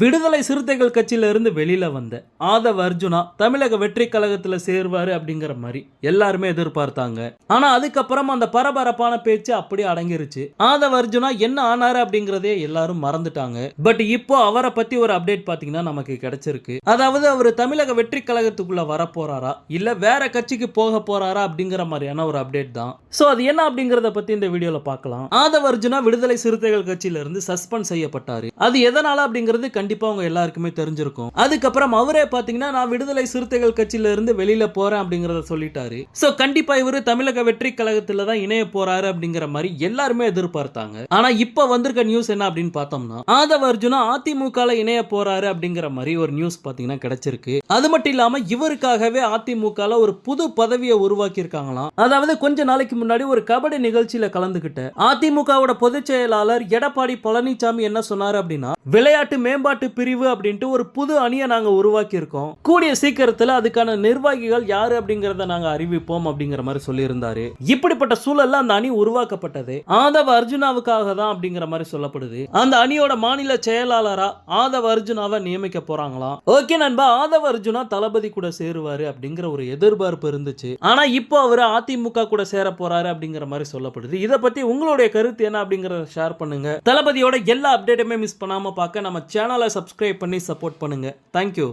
விடுதலை சிறுத்தைகள் கட்சியில இருந்து வெளியில வந்த ஆதவ அர்ஜுனா தமிழக வெற்றி கழகத்துல சேருவாரு அப்படிங்கிற மாதிரி எல்லாருமே எதிர்பார்த்தாங்க. ஆனா அதுக்கப்புறம் அந்த பரபரப்பான பேச்சு அப்படியே அடங்கிருச்சு. ஆதவ அர்ஜுனா என்ன ஆனாரு அப்படிங்கறதே எல்லாரும் மறந்துட்டாங்க. பட் இப்போ அவரை பத்தி ஒரு அப்டேட் பாத்தீங்கன்னா நமக்கு கிடைச்சிருக்கு. அதாவது அவர் தமிழக வெற்றி கழகத்துக்குள்ள வர போறாரா இல்ல வேற கட்சிக்கு போக போறாரா அப்படிங்கிற மாதிரியான ஒரு அப்டேட் தான். சோ அது என்ன அப்படிங்கறத பத்தி இந்த வீடியோல பார்க்கலாம். ஆதவ அர்ஜுனா விடுதலை சிறுத்தைகள் கட்சியில இருந்து சஸ்பெண்ட் செய்யப்பட்டாரு. அது எதனால அப்படிங்கிறது கண்டிப்பா உங்க எல்லாருக்குமே தெரிஞ்சிருக்கும். அதுக்கப்புறம் அவரே பாத்தீங்கன்னா நான் விடுதலை சிறுத்தைகள் கட்சியில இருந்து வெளியில போறேன் அப்படிங்கறத சொல்லிட்டாரு. சோ கண்டிப்பா இவரு தமிழக வெற்றி கழகத்துல தான் இணைய போறாரு அப்படிங்கிற மாதிரி எல்லாருமே எதிர்பார்த்தாங்க. ஆனா இப்ப வந்திருக்க நியூஸ் என்ன அப்படின்னு பார்த்தோம்னா ஆதவ அர்ஜுனா அதிமுகல இணைய போறாரு அப்படிங்கிற மாதிரி ஒரு நியூஸ் பாத்தீங்கன்னா கிடைச்சிருக்கு. அது மட்டும் இல்லாம இவருக்காகவே அதிமுகல ஒரு புது பதவியை உருவாக்கி இருக்காங்களாம். அதாவது கொஞ்ச நாளைக்கு முன்னாடி ஒரு கபடி நிகழ்ச்சியில கலந்துகிட்ட அதிமுகவோட பொதுச் செயலாளர் எடப்பாடி பழனிசாமி என்ன சொன்னாரு அப்படின்னா விளையாட்டு மேம்பாட்டு பிரிவு அப்படின்ட்டு ஒரு புது அணியை நாங்க உருவாக்கி இருக்கோம். கூடிய சீக்கிரத்துல அதுக்கான நிர்வாகிகள் யாரு அப்படிங்கறத நாங்க அறிவிப்போம் அப்படிங்கிற மாதிரி சொல்லி இருந்தாரு. இப்படிப்பட்ட சூழல்ல அந்த அணி உருவாக்கப்பட்டது ஆதவ அர்ஜுனாவுக்காக தான் அப்படிங்கிற மாதிரி சொல்லப்படுது. அந்த அணியோட மாநில செயலாளரா ஆதவ அர்ஜுனாவை நியமிக்க போறாங்களாம். ஓகே நண்பா, ஆதவ அர்ஜுனா தளபதி கூட சேருவாரு அப்படிங்கிற ஒரு எதிர்பார்ப்பு இருந்துச்சு. ஆனா இப்போ அவர் அதிமுக கூட சேர போறாரு அப்படிங்கிற மாதிரி சொல்லப்படுது. இத பத்தி உங்களுடைய கருத்து என்ன அப்படிங்கறத ஷேர் பண்ணுங்க. தளபதியோட எல்லா அப்டேட்டுமே மிஸ் பண்ணாம பார்க்க நம்ம சேனலை சப்ஸ்கிரைப் பண்ணி சப்போர்ட் பண்ணுங்க. தேங்க்யூ.